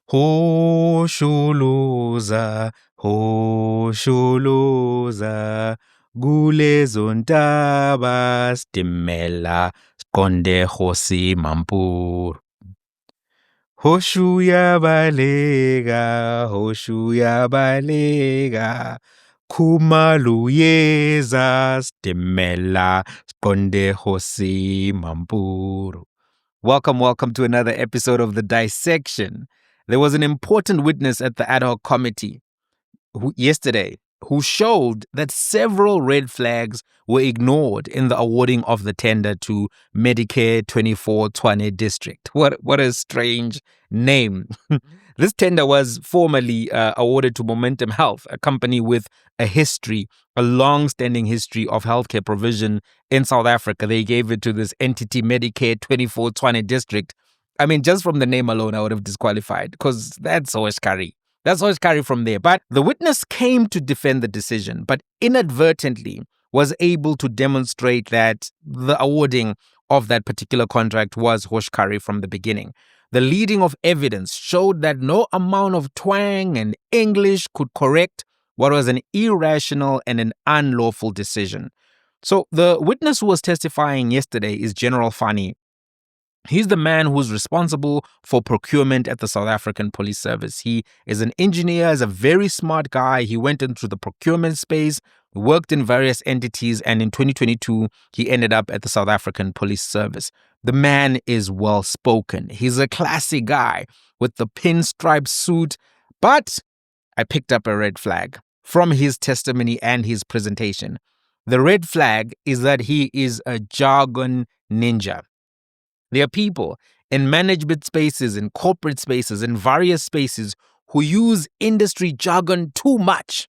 Hoshuluza, hoshuluza, kulezo ntaba stimela, siqonde Khosi Mampuru. Hoshu yabaleka, Kumaluyeza stimela, siqonde Khosi Mampuru. Welcome to another episode of The Dissection. There was an important witness at the ad hoc committee yesterday who showed that several red flags were ignored in the awarding of the tender to Medicare 24 Tshwane District. What a strange name. This tender was formerly awarded to Momentum Health, a company with a long-standing history of healthcare provision in South Africa. They gave it to this entity, Medicare 24 Tshwane District. I mean, just from the name alone, I would have disqualified because that's Oshkari. That's Oshkari from there. But the witness came to defend the decision, but inadvertently was able to demonstrate that the awarding of that particular contract was Hoshkari from the beginning. The leading of evidence showed that no amount of twang and English could correct what was an irrational and an unlawful decision. So the witness who was testifying yesterday is General Fani. He's the man who's responsible for procurement at the South African Police Service. He is an engineer, is a very smart guy. He went into the procurement space, worked in various entities, and in 2022, he ended up at the South African Police Service. The man is well-spoken. He's a classy guy with the pinstripe suit, but I picked up a red flag from his testimony and his presentation. The red flag is that he is a jargon ninja. There are people in management spaces, in corporate spaces, in various spaces who use industry jargon too much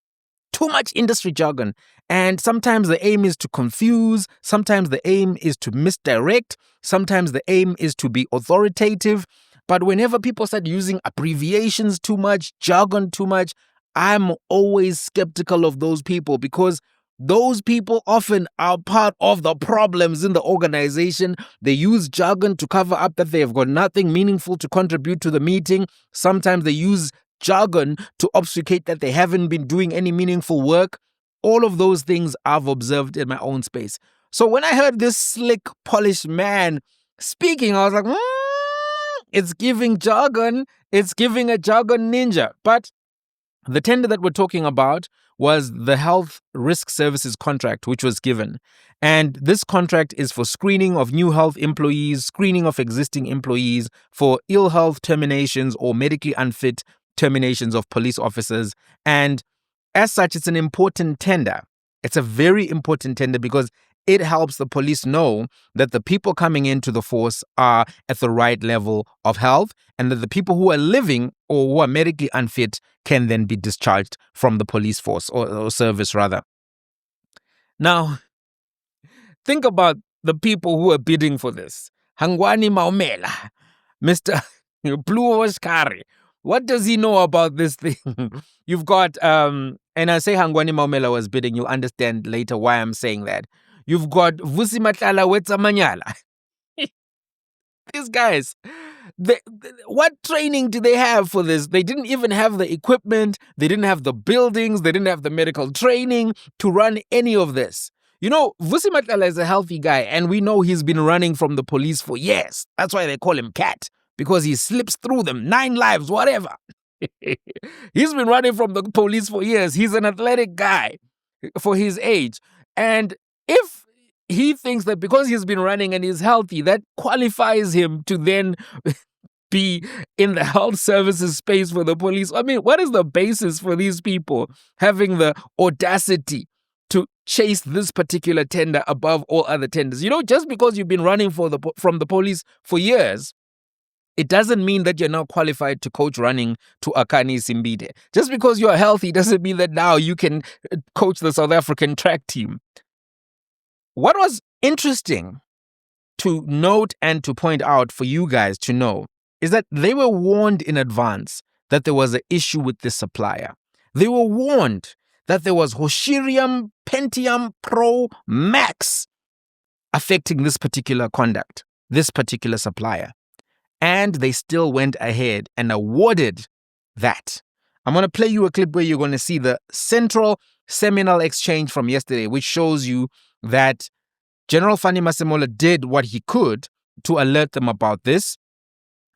industry jargon. And sometimes the aim is to confuse, sometimes the aim is to misdirect, sometimes the aim is to be authoritative. But whenever people start using abbreviations too much, jargon too much, I'm always skeptical of those people because those people often are part of the problems in the organization. They use jargon to cover up that they have got nothing meaningful to contribute to the meeting. Sometimes they use jargon to obfuscate that they haven't been doing any meaningful work. All of those things I've observed in my own space. So when I heard this slick, polished man speaking, I was like, it's giving jargon. It's giving a jargon ninja. But the tender that we're talking about was the health risk services contract, which was given. And this contract is for screening of new health employees, screening of existing employees, for ill health terminations or medically unfit terminations of police officers. And as such, it's an important tender. It's a very important tender because it helps the police know that the people coming into the force are at the right level of health and that the people who are living or who are medically unfit can then be discharged from the police force or service rather. Now, think about the people who are bidding for this. Hangwani Maumela, Mr. Blue Oshkari. What does he know about this thing? You've got, and I say Hangwani Maumela was bidding, you'll understand later why I'm saying that. You've got Vusi Matlala Wetsamanyala. These guys, what training do they have for this? They didn't even have the equipment. They didn't have the buildings. They didn't have the medical training to run any of this. You know, Vusi Matlala is a healthy guy, and we know he's been running from the police for years. That's why they call him Cat, because he slips through them, 9 lives, whatever. He's been running from the police for years. He's an athletic guy for his age. And if he thinks that because he's been running and he's healthy, that qualifies him to then be in the health services space for the police. I mean, what is the basis for these people having the audacity to chase this particular tender above all other tenders? You know, just because you've been running from the police for years, it doesn't mean that you're now qualified to coach running to Akani Simbide. Just because you're healthy doesn't mean that now you can coach the South African track team. What was interesting to note and to point out for you guys to know is that they were warned in advance that there was an issue with this supplier. They were warned that there was Hoshirium Pentium Pro Max affecting this particular conduct, this particular supplier. And they still went ahead and awarded that. I'm going to play you a clip where you're going to see the central seminal exchange from yesterday, which shows you that General Fani Masemola did what he could to alert them about this.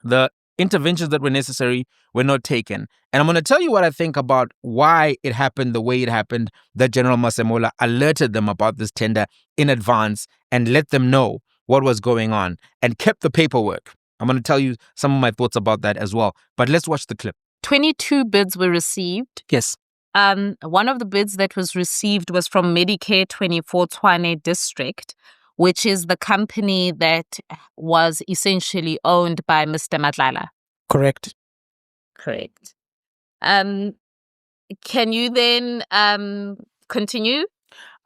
The interventions that were necessary were not taken. And I'm going to tell you what I think about why it happened the way it happened, that General Masemola alerted them about this tender in advance and let them know what was going on and kept the paperwork. I'm going to tell you some of my thoughts about that as well. But let's watch the clip. 22 bids were received. Yes. One of the bids that was received was from Medicare 24 Tshwane District, which is the company that was essentially owned by Mr. Madlala. Correct. Correct. Can you then continue?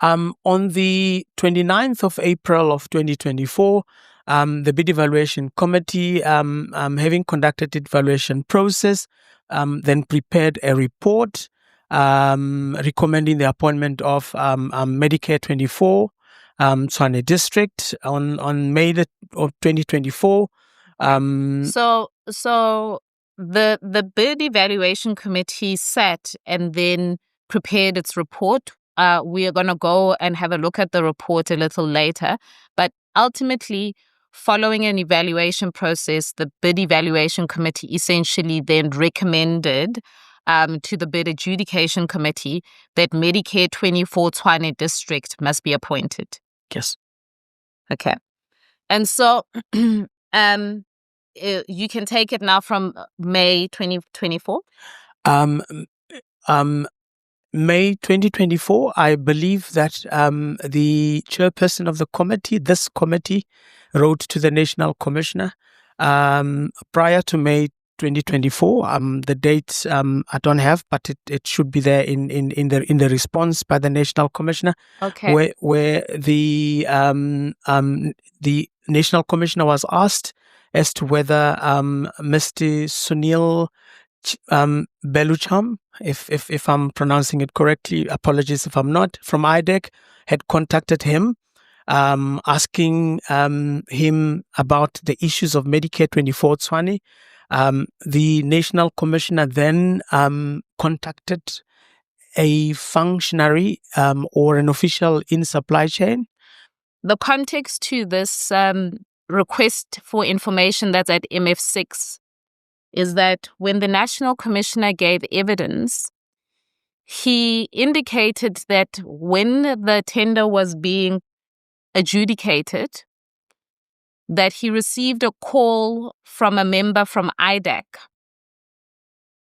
On the 29th of April of 2024, the bid evaluation committee, having conducted its evaluation process, then prepared a report recommending the appointment of Medicare 24 Tshwane District on May of 2024. So the bid evaluation committee sat and then prepared its report. We are going to go and have a look at the report a little later. But ultimately, following an evaluation process, the bid evaluation committee essentially then recommended to the bid adjudication committee that Medicare 24 Tshwane District must be appointed. Yes. Okay. And so you can take it now from May 2024. May 2024, I believe that the chairperson of the committee, this committee, wrote to the National Commissioner prior to May 2024. The dates I don't have, but it should be there in the response by the National Commissioner. Okay. Where the National Commissioner was asked as to whether Mr. Sunil Belucham, if I'm pronouncing it correctly, apologies if I'm not, from IDEC, had contacted him, asking him about the issues of Medicare 24 Tshwane. The National Commissioner then contacted a functionary or an official in supply chain. The context to this request for information that's at MF6 is that when the National Commissioner gave evidence, he indicated that when the tender was being adjudicated, that he received a call from a member from IDAC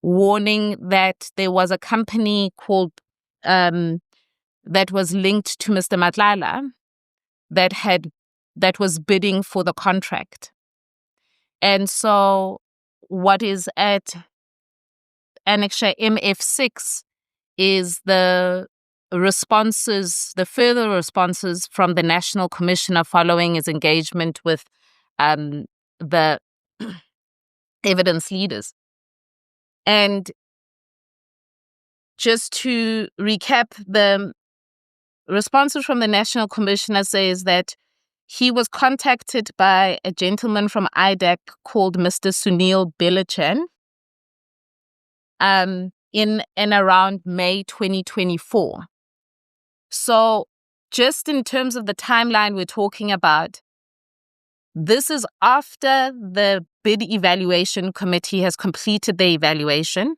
warning that there was a company called that was linked to Mr. Madlala that was bidding for the contract. And so what is at Annexure MF6 is the further responses from the National Commissioner following his engagement with the evidence leaders. And just to recap, the responses from the National Commissioner says that he was contacted by a gentleman from IDAC called Mr. Sunil Belucham in and around May 2024. So just in terms of the timeline we're talking about, this is after the bid evaluation committee has completed the evaluation,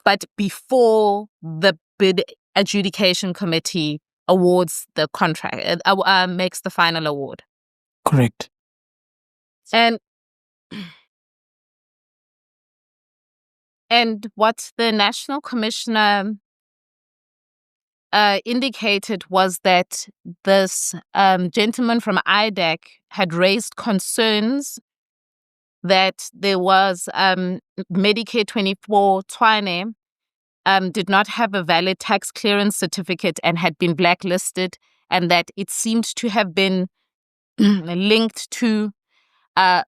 but before the bid adjudication committee awards the contract, makes the final award. Correct. And what the National Commissioner indicated was that this gentleman from IDAC had raised concerns that there was Medicare 24 Tshwane did not have a valid tax clearance certificate and had been blacklisted, and that it seemed to have been linked to an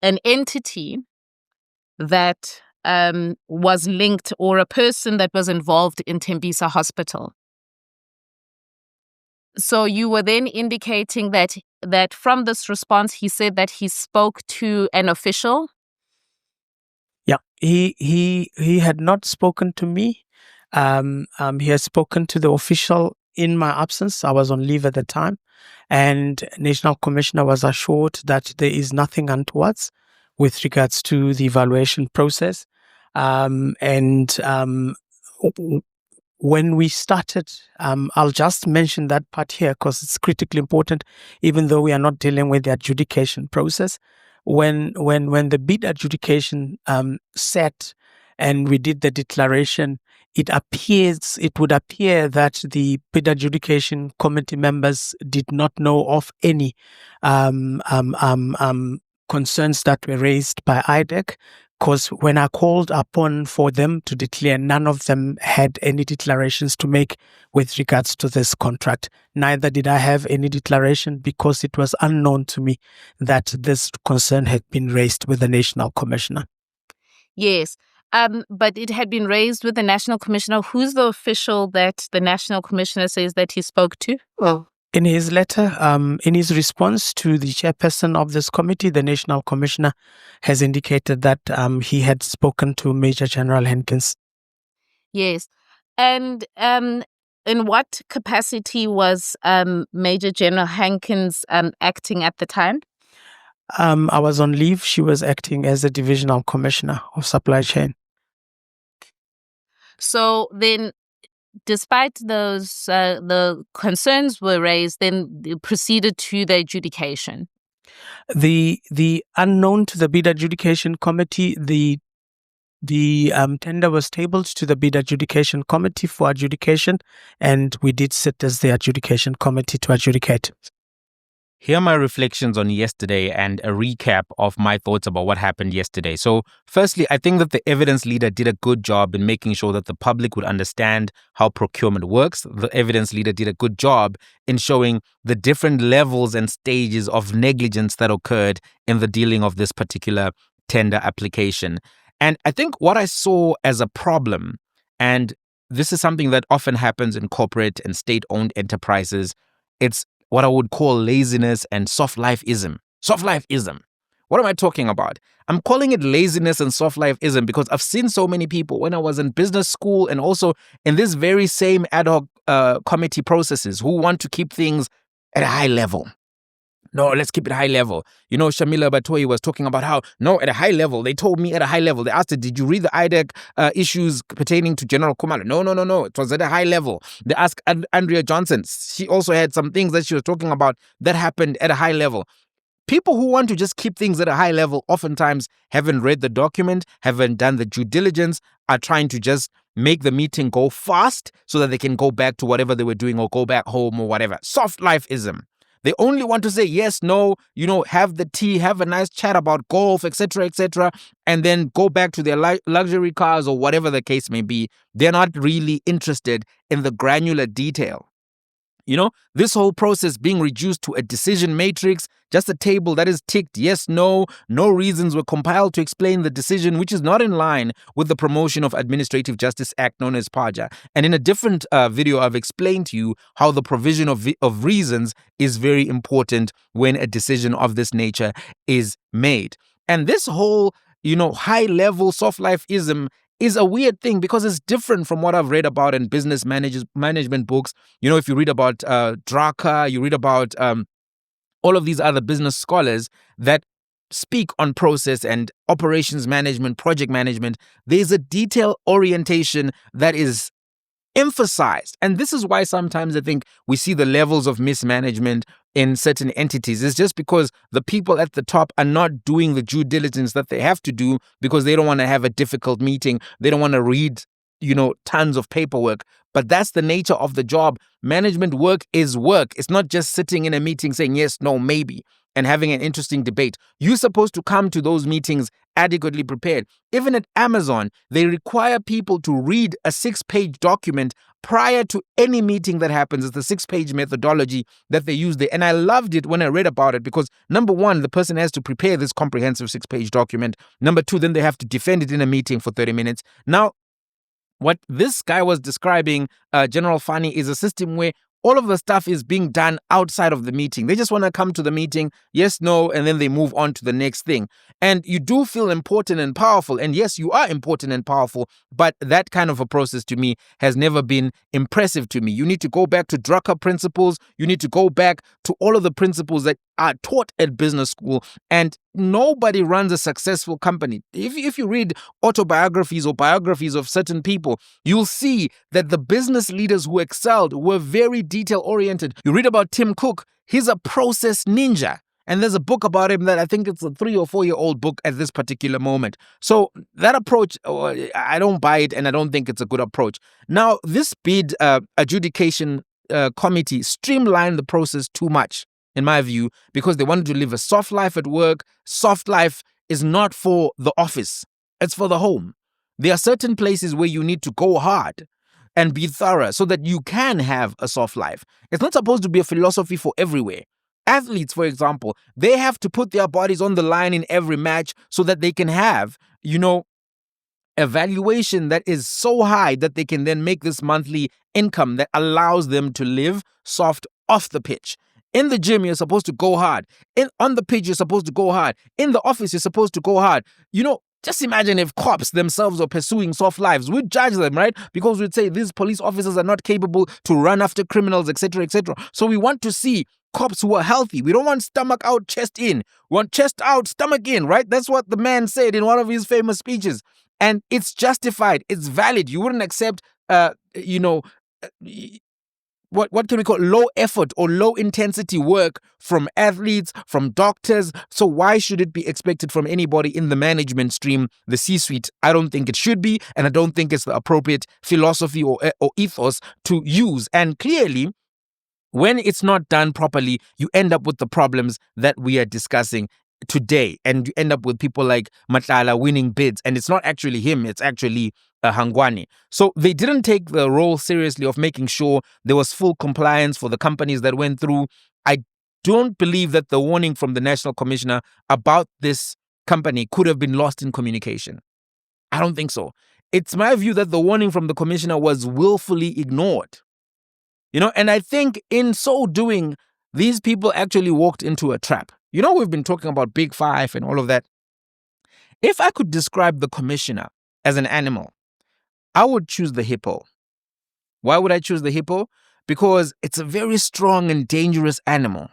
entity that was linked, or a person that was involved in Tembisa Hospital. So you were then indicating that from this response, he said that he spoke to an official. Yeah, he had not spoken to me. He has spoken to the official in my absence. I was on leave at the time, and National Commissioner was assured that there is nothing untoward with regards to the evaluation process. When we started, I'll just mention that part here because it's critically important, even though we are not dealing with the adjudication process. When the bid adjudication set and we did the declaration, it would appear that the bid adjudication committee members did not know of any concerns that were raised by IDEC. Because when I called upon for them to declare, none of them had any declarations to make with regards to this contract. Neither did I have any declaration because it was unknown to me that this concern had been raised with the National Commissioner. Yes, but it had been raised with the National Commissioner. Who's the official that the National Commissioner says that he spoke to? Well, in his letter, in his response to the chairperson of this committee, the National Commissioner has indicated that he had spoken to Major General Hankins. Yes. And in what capacity was Major General Hankins acting at the time? I was on leave. She was acting as the Divisional Commissioner of Supply Chain. So then, despite those, the concerns were raised, then proceeded to the adjudication. The unknown to the bid adjudication committee, the tender was tabled to the bid adjudication committee for adjudication, and we did sit as the adjudication committee to adjudicate. Here are my reflections on yesterday and a recap of my thoughts about what happened yesterday. So, firstly, I think that the evidence leader did a good job in making sure that the public would understand how procurement works. The evidence leader did a good job in showing the different levels and stages of negligence that occurred in the dealing of this particular tender application. And I think what I saw as a problem, and this is something that often happens in corporate and state-owned enterprises, it's what I would call laziness and soft life-ism. Soft life-ism. What am I talking about? I'm calling it laziness and soft life-ism because I've seen so many people when I was in business school and also in this very same ad hoc committee processes who want to keep things at a high level. No, let's keep it high level. You know, Shamila Batoyi was talking about how, no, at a high level, they told me at a high level. They asked her, did you read the IDEC issues pertaining to General Kumalo? No. It was at a high level. They asked Andrea Johnson. She also had some things that she was talking about that happened at a high level. People who want to just keep things at a high level oftentimes haven't read the document, haven't done the due diligence, are trying to just make the meeting go fast so that they can go back to whatever they were doing or go back home or whatever. Soft life-ism. They only want to say yes, no, have the tea, have a nice chat about golf, etc., and then go back to their luxury cars or whatever the case may be. They're not really interested in the granular detail. This whole process being reduced to a decision matrix, just a table that is ticked yes, no reasons were compiled to explain the decision, which is not in line with the Promotion of Administrative Justice Act known as PAJA. And in a different video, I've explained to you how the provision of reasons is very important when a decision of this nature is made. And this whole, high-level soft life-ism is a weird thing because it's different from what I've read about in business management books. If you read about Drucker, you read about all of these other business scholars that speak on process and operations management, project management, there's a detail orientation that is emphasized. And this is why sometimes I think we see the levels of mismanagement in certain entities. It's just because the people at the top are not doing the due diligence that they have to do because they don't want to have a difficult meeting. They don't want to read, tons of paperwork. But that's the nature of the job. Management work is work. It's not just sitting in a meeting saying yes, no, maybe, and having an interesting debate. You're supposed to come to those meetings adequately prepared. Even at Amazon, they require people to read a 6-page document prior to any meeting that happens. It's the 6-page methodology that they use there. And I loved it when I read about it because, number one, the person has to prepare this comprehensive 6-page document. Number two, then they have to defend it in a meeting for 30 minutes. Now, what this guy was describing, General Fani, is a system where all of the stuff is being done outside of the meeting. They just want to come to the meeting, yes, no, and then they move on to the next thing. And you do feel important and powerful. And yes, you are important and powerful, but that kind of a process to me has never been impressive to me. You need to go back to Drucker principles. You need to go back to all of the principles that are taught at business school. And nobody runs a successful company. If you read autobiographies or biographies of certain people, you'll see that the business leaders who excelled were very detail-oriented. You read about Tim Cook, he's a process ninja. And there's a book about him that I think it's a 3 or 4 year old book at this particular moment. So that approach, I don't buy it, and I don't think it's a good approach. Now, this bid adjudication committee streamlined the process too much, in my view, because they wanted to live a soft life at work. Soft life is not for the office. It's for the home. There are certain places where you need to go hard and be thorough so that you can have a soft life. It's not supposed to be a philosophy for everywhere. Athletes, for example, they have to put their bodies on the line in every match so that they can have, a valuation that is so high that they can then make this monthly income that allows them to live soft off the pitch. In the gym, you're supposed to go hard. On the pitch, you're supposed to go hard. In the office, you're supposed to go hard. Just imagine if cops themselves are pursuing soft lives. We'd judge them, right? Because we'd say these police officers are not capable to run after criminals, etc., etc. So we want to see cops who are healthy. We don't want stomach out, chest in. We want chest out, stomach in, right? That's what the man said in one of his famous speeches. And it's justified. It's valid. You wouldn't accept, what can we call low effort or low intensity work from athletes, from doctors. So why should it be expected from anybody in the management stream, the C-suite? I don't think it should be, and I don't think it's the appropriate philosophy or ethos to use. And clearly, when it's not done properly, you end up with the problems that we are discussing today, and you end up with people like Matlala winning bids, and it's not actually him, it's actually Hangwani. So they didn't take the role seriously of making sure there was full compliance for the companies that went through. I don't believe that the warning from the National Commissioner about this company could have been lost in communication. I don't think so. It's my view that the warning from the Commissioner was willfully ignored. And I think in so doing, these people actually walked into a trap. We've been talking about Big Five and all of that. If I could describe the Commissioner as an animal, I would choose the hippo. Why would I choose the hippo? Because it's a very strong and dangerous animal,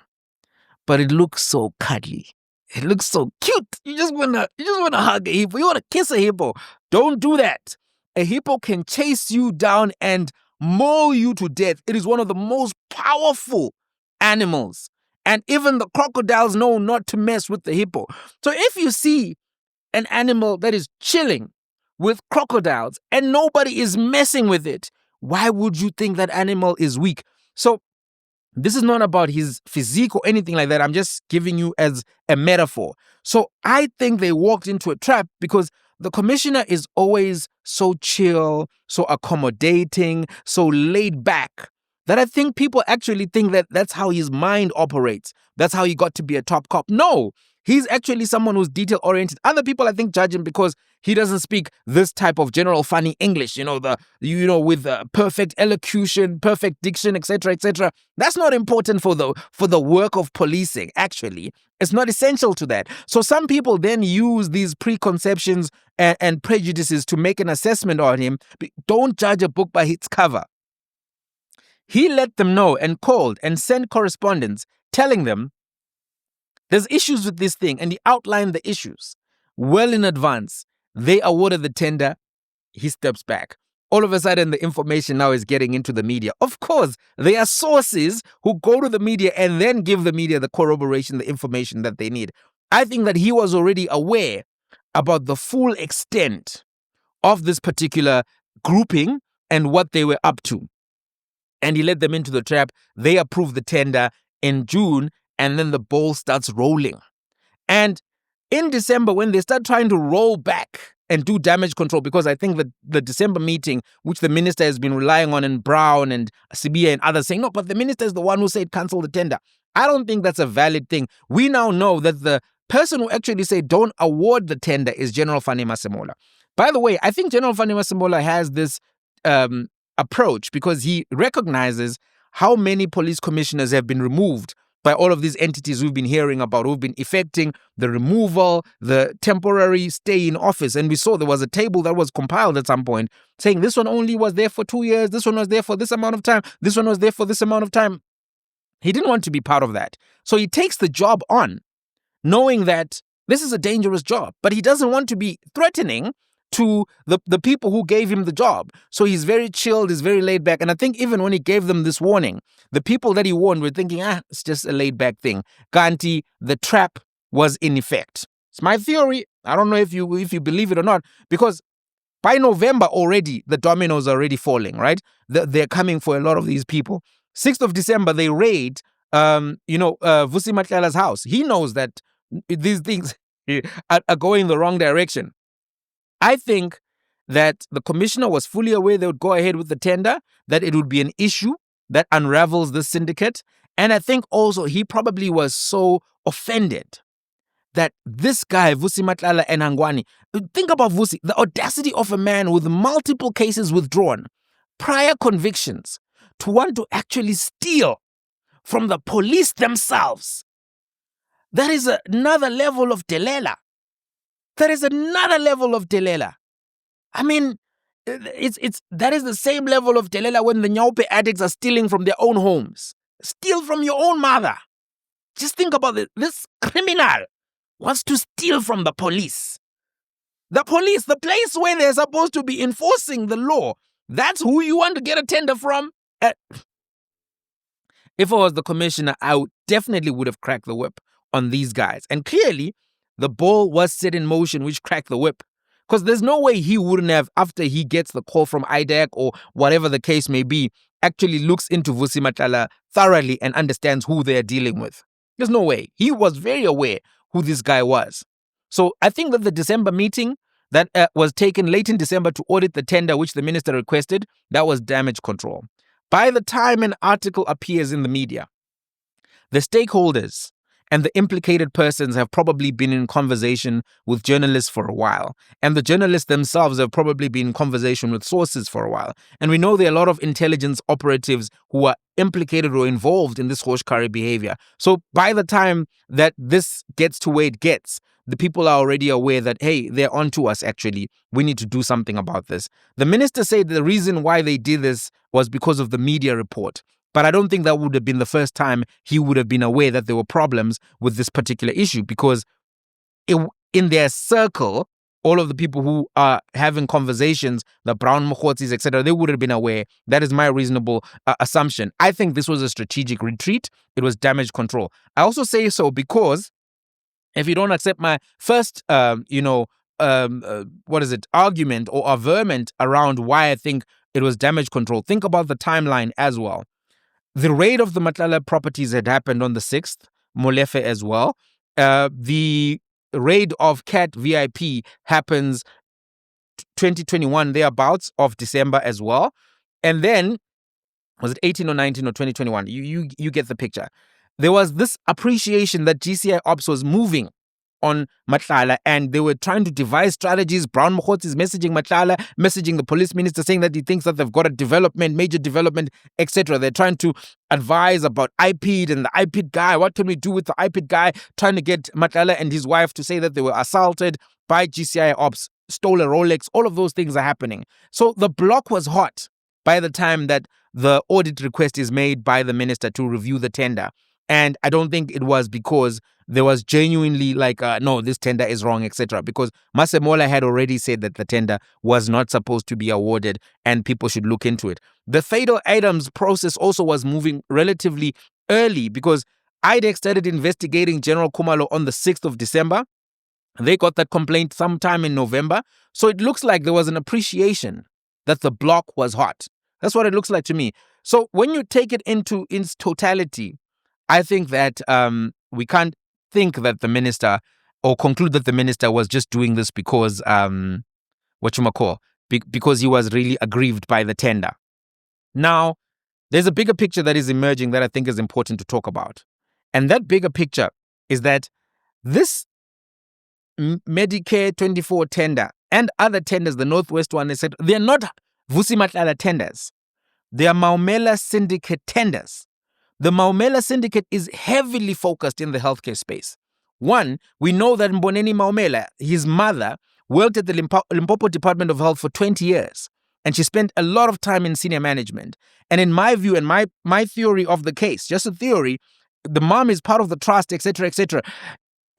but it looks so cuddly. It looks so cute. You just wanna hug a hippo. You wanna kiss a hippo. Don't do that. A hippo can chase you down and maul you to death. It is one of the most powerful animals. And even the crocodiles know not to mess with the hippo. So if you see an animal that is chilling with crocodiles and nobody is messing with it, why would you think that animal is weak? So this is not about his physique or anything like that. I'm just giving you as a metaphor. So I think they walked into a trap because the Commissioner is always so chill, so accommodating, so laid back, that I think people actually think that that's how his mind operates. That's how he got to be a top cop. No, he's actually someone who's detail-oriented. Other people, I think, judge him because he doesn't speak this type of general funny English, with perfect elocution, perfect diction, etc., etc. That's not important for the work of policing, actually. It's not essential to that. So some people then use these preconceptions and prejudices to make an assessment on him. Don't judge a book by its cover. He let them know and called and sent correspondence telling them there's issues with this thing, and he outlined the issues well in advance. They awarded the tender. He steps back. All of a sudden, the information now is getting into the media. Of course, there are sources who go to the media and then give the media the corroboration, the information that they need. I think that he was already aware about the full extent of this particular grouping and what they were up to. And he led them into the trap. They approved the tender in June, and then the ball starts rolling. And in December, when they start trying to roll back and do damage control, because I think that the December meeting, which the minister has been relying on, and Brown and Sibia and others saying, no, but the minister is the one who said cancel the tender. I don't think that's a valid thing. We now know that the person who actually said don't award the tender is General Fani Masemola. By the way, I think General Fani Masemola has this approach because he recognizes how many police commissioners have been removed by all of these entities we've been hearing about, who've been effecting the removal, the temporary stay in office. And we saw there was a table that was compiled at some point saying this one only was there for 2 years, this one was there for this amount of time, this one was there for this amount of time. He didn't want to be part of that. So he takes the job on, knowing that this is a dangerous job, but he doesn't want to be threatening to the people who gave him the job. So he's very chilled, he's very laid back. And I think even when he gave them this warning, the people that he warned were thinking, it's just a laid back thing. Kanti, the trap was in effect. It's my theory. I don't know if you believe it or not, because by November already, the dominoes are already falling, right? They're coming for a lot of these people. 6th of December, they raid, Vusi Matlala's house. He knows that these things are going the wrong direction. I think that the commissioner was fully aware they would go ahead with the tender, that it would be an issue that unravels the syndicate. And I think also he probably was so offended that this guy, Vusi Matlala and Hangwani, think about Vusi, the audacity of a man with multiple cases withdrawn, prior convictions, to want to actually steal from the police themselves. That is another level of delela. That is another level of delela. I mean, that is the same level of delela when the Nyaupe addicts are stealing from their own homes. Steal from your own mother. Just think about it. This criminal wants to steal from the police. The police, the place where they're supposed to be enforcing the law. That's who you want to get a tender from? If I was the commissioner, I definitely would have cracked the whip on these guys. And clearly, the ball was set in motion, which cracked the whip. Because there's no way he wouldn't have, after he gets the call from IDAC or whatever the case may be, actually looks into Vusi Matlala thoroughly and understands who they're dealing with. There's no way. He was very aware who this guy was. So I think that the December meeting that was taken late in December to audit the tender which the minister requested, that was damage control. By the time an article appears in the media, the stakeholders and the implicated persons have probably been in conversation with journalists for a while. And the journalists themselves have probably been in conversation with sources for a while. And we know there are a lot of intelligence operatives who are implicated or involved in this hoshkari behavior. So by the time that this gets to where it gets, the people are already aware that, hey, they're onto us actually. We need to do something about this. The minister said the reason why they did this was because of the media report. But I don't think that would have been the first time he would have been aware that there were problems with this particular issue, because in their circle, all of the people who are having conversations, the Brown Mokhotzis, etc., they would have been aware. That is my reasonable assumption. I think this was a strategic retreat. It was damage control. I also say so because if you don't accept my first, argument or averment around why I think it was damage control, think about the timeline as well. The raid of the Matlala properties had happened on the 6th, Molefe as well. The raid of Cat VIP happens 2021, thereabouts of December as well. And then, was it 18 or 19 or 2021? You get the picture. There was this appreciation that GCI Ops was moving on Matlala, and they were trying to devise strategies. Brown Mokhots is messaging Matlala, messaging the police minister, saying that he thinks that they've got a development, major development, etc. They're trying to advise about IPID and the IPID guy. What can we do with the IPID guy? Trying to get Matlala and his wife to say that they were assaulted by GCI Ops, stole a Rolex. All of those things are happening. So the block was hot by the time that the audit request is made by the minister to review the tender. And I don't think it was because there was genuinely no, this tender is wrong, etc. Because Masemola had already said that the tender was not supposed to be awarded and people should look into it. The fatal items process also was moving relatively early because IDEC started investigating General Kumalo on the 6th of December. They got that complaint sometime in November. So it looks like there was an appreciation that the block was hot. That's what it looks like to me. So when you take it into its totality, I think that we can't think that the minister or conclude that the minister was just doing this because, because he was really aggrieved by the tender. Now, there's a bigger picture that is emerging that I think is important to talk about. And that bigger picture is that this Medicare 24 tender and other tenders, the Northwest one, etc., they're not Vusi Matlala tenders. There are Maumela Syndicate tenders. The Maumela Syndicate is heavily focused in the healthcare space. One, we know that Mboneni Maumela, his mother, worked at the Limpopo Department of Health for 20 years. And she spent a lot of time in senior management. And in my view and my theory of the case, just a theory, the mom is part of the trust, etc.,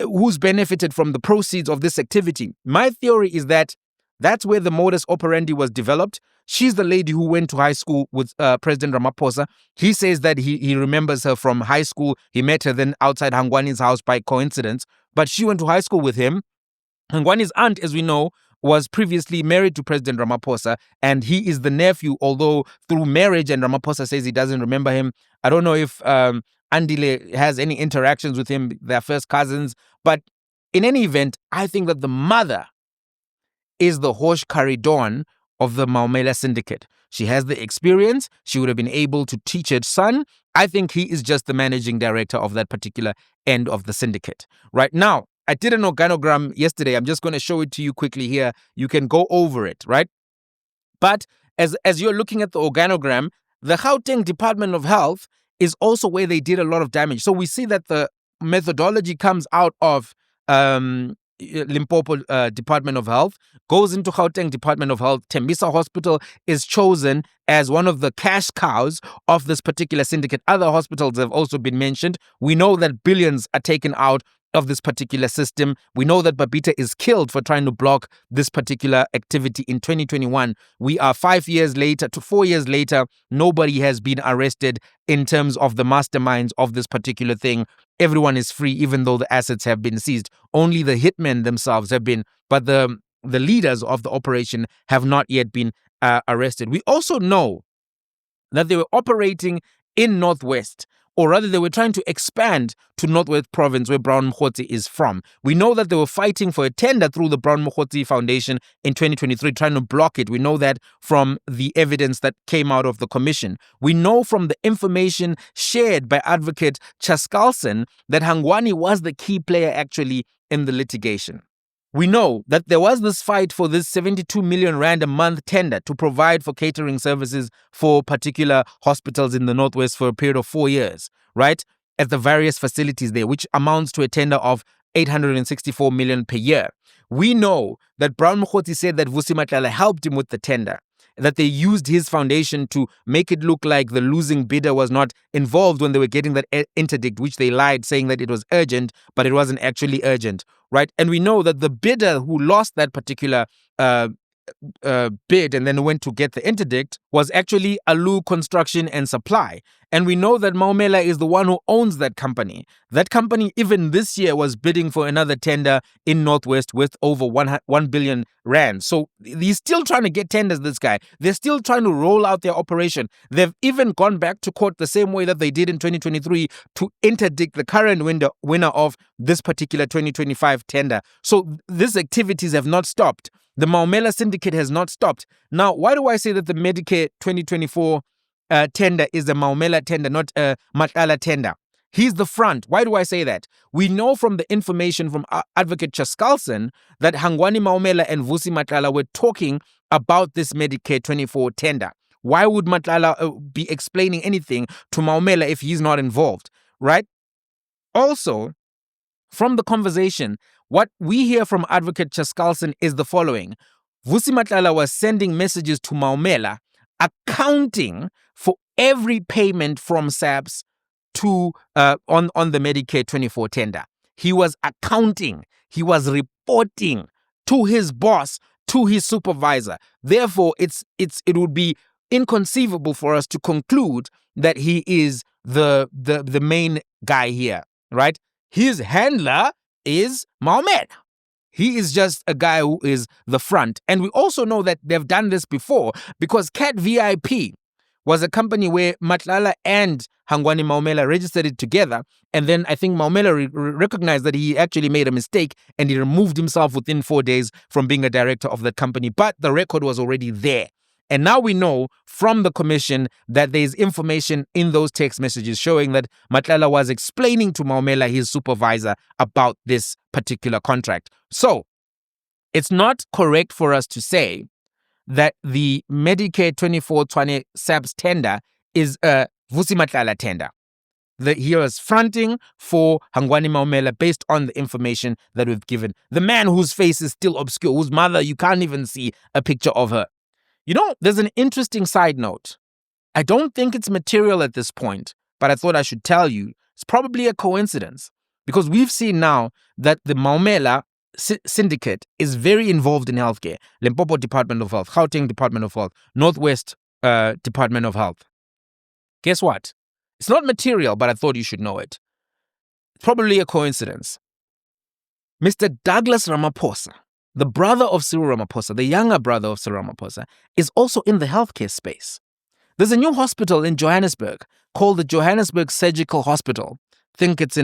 who's benefited from the proceeds of this activity. My theory is that that's where the modus operandi was developed. She's the lady who went to high school with President Ramaphosa. He says that he remembers her from high school. He met her then outside Hangwani's house by coincidence, but she went to high school with him. Hangwani's aunt, as we know, was previously married to President Ramaphosa, and he is the nephew, although through marriage, and Ramaphosa says he doesn't remember him. I don't know if Andile has any interactions with him. They're first cousins. But in any event, I think that the mother is the Hosh Caridon of the Maumela Syndicate. She has the experience. She would have been able to teach her son. I think he is just the managing director of that particular end of the syndicate. Right now, I did an organogram yesterday. I'm just going to show it to you quickly here. You can go over it, right? But as you're looking at the organogram, the Gauteng Department of Health is also where they did a lot of damage. So we see that the methodology comes out of Limpopo Department of Health, goes into Gauteng Department of Health. Tembisa Hospital is chosen as one of the cash cows of this particular syndicate. Other hospitals have also been mentioned. We know that billions are taken out of this particular system. We know that Babita is killed for trying to block this particular activity in 2021. We are 5 years later to 4 years later. Nobody has been arrested in terms of the masterminds of this particular thing. Everyone is free, even though the assets have been seized. Only the hitmen themselves have been, but the leaders of the operation have not yet been arrested. We also know that they were operating in Northwest, or rather they were trying to expand to Northwest Province where Brown Mokgotsi is from. We know that they were fighting for a tender through the Brown Mokgotsi Foundation in 2023, trying to block it. We know that from the evidence that came out of the commission. We know from the information shared by Advocate Chaskalson that Hangwani was the key player actually in the litigation. We know that there was this fight for this 72 million rand a month tender to provide for catering services for particular hospitals in the Northwest for a period of 4 years, right? At the various facilities there, which amounts to a tender of 864 million per year. We know that Brown Mokgotsi said that Vusi Matlala helped him with the tender, that they used his foundation to make it look like the losing bidder was not involved when they were getting that interdict, which they lied, saying that it was urgent, but it wasn't actually urgent, right? And we know that the bidder who lost that particular bid and then went to get the interdict was actually Alu Construction and Supply. And we know that Maumela is the one who owns that company. That company, even this year, was bidding for another tender in Northwest with over 1 billion rand. So he's still trying to get tenders, this guy. They're still trying to roll out their operation. They've even gone back to court the same way that they did in 2023 to interdict the current winner of this particular 2025 tender. So these activities have not stopped. The Maumela Syndicate has not stopped. Now, why do I say that the Medicare 2024 tender is a Maumela tender, not a Matlala tender? He's the front. Why do I say that? We know from the information from Advocate Chaskalson that Hangwani Maumela and Vusi Matlala were talking about this Medicare 24 tender. Why would Matlala be explaining anything to Maumela if he's not involved, right? Also, from the conversation, what we hear from Advocate Chaskalson is the following. Vusi Matlala was sending messages to Maumela accounting for every payment from SAPS to on the Medicare 24 tender. He was accounting. He was reporting to his boss, to his supervisor. Therefore, it would be inconceivable for us to conclude that he is the main guy here, right? His handler is Maumela. He is just a guy who is the front. And we also know that they've done this before because Cat VIP was a company where Matlala and Hangwani Maumela registered it together. And then I think Maumela recognized that he actually made a mistake and he removed himself within 4 days from being a director of that company. But the record was already there. And now we know from the commission that there's information in those text messages showing that Matlala was explaining to Maumela, his supervisor, about this particular contract. So it's not correct for us to say that the Medicare 24-20 SAPS tender is a Vusi Matlala tender. That he was fronting for Hangwani Maumela based on the information that we've given. The man whose face is still obscure, whose mother, you can't even see a picture of her. You know, there's an interesting side note. I don't think it's material at this point, but I thought I should tell you. It's probably a coincidence because we've seen now that the Maumela Syndicate is very involved in healthcare. Limpopo Department of Health, Gauteng Department of Health, Northwest Department of Health. Guess what? It's not material, but I thought you should know it. It's probably a coincidence. Mr. Douglas Ramaphosa, the brother of Cyril Ramaphosa, the younger brother of Cyril Ramaphosa, is also in the healthcare space. There's a new hospital in Johannesburg called the Johannesburg Surgical Hospital. I think it's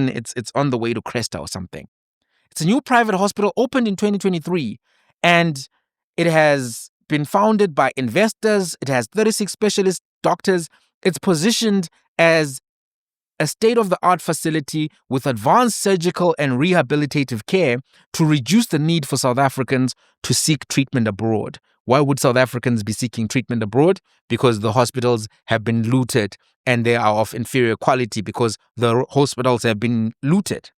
on the way to Cresta or something. It's a new private hospital opened in 2023, and it has been founded by investors. It has 36 specialist doctors. It's positioned as a state-of-the-art facility with advanced surgical and rehabilitative care to reduce the need for South Africans to seek treatment abroad. Why would South Africans be seeking treatment abroad? Because the hospitals have been looted and they are of inferior quality because the hospitals have been looted.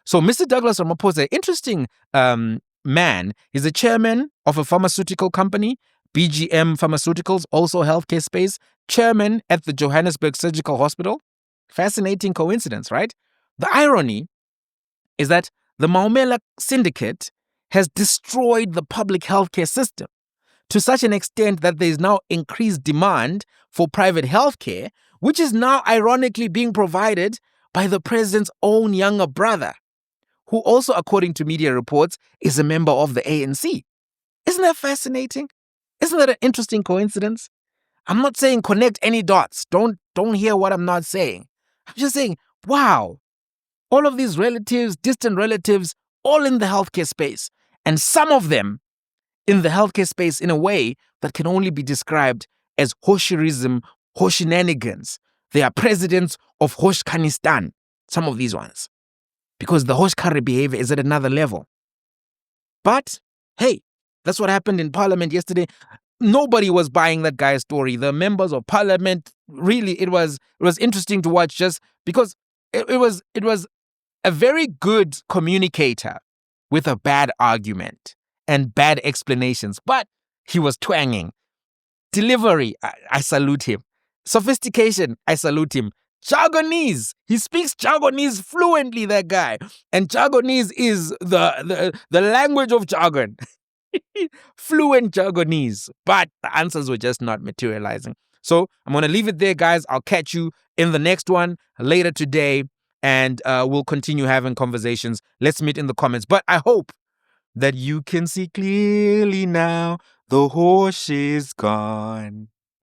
So Mr. Douglas Ramaphosa, interesting man, is the chairman of a pharmaceutical company, BGM Pharmaceuticals, also healthcare space, chairman at the Johannesburg Surgical Hospital. Fascinating coincidence, right? The irony is that the Maumela Syndicate has destroyed the public healthcare system to such an extent that there is now increased demand for private healthcare, which is now ironically being provided by the president's own younger brother, who also, according to media reports, is a member of the ANC. Isn't that fascinating? Isn't that an interesting coincidence? I'm not saying connect any dots. Don't hear what I'm not saying. I'm just saying, wow, all of these relatives, distant relatives, all in the healthcare space, and some of them in the healthcare space in a way that can only be described as Hoshirism, Hoshinanigans. They are presidents of Hoshkanistan, some of these ones, because the Hoshkari behavior is at another level. But, hey, that's what happened in Parliament yesterday. Nobody was buying that guy's story. The members of Parliament, really, it was interesting to watch just because it was a very good communicator with a bad argument and bad explanations. But he was twanging. Delivery, I salute him. Sophistication, I salute him. Jargonese, he speaks Jargonese fluently, that guy. And Jargonese is the language of jargon. Fluent Jargonese, but the answers were just not materializing. So I'm going to leave it there, guys. I'll catch you in the next one later today, and we'll continue having conversations. Let's meet in the comments. But I hope that you can see clearly now the horse is gone.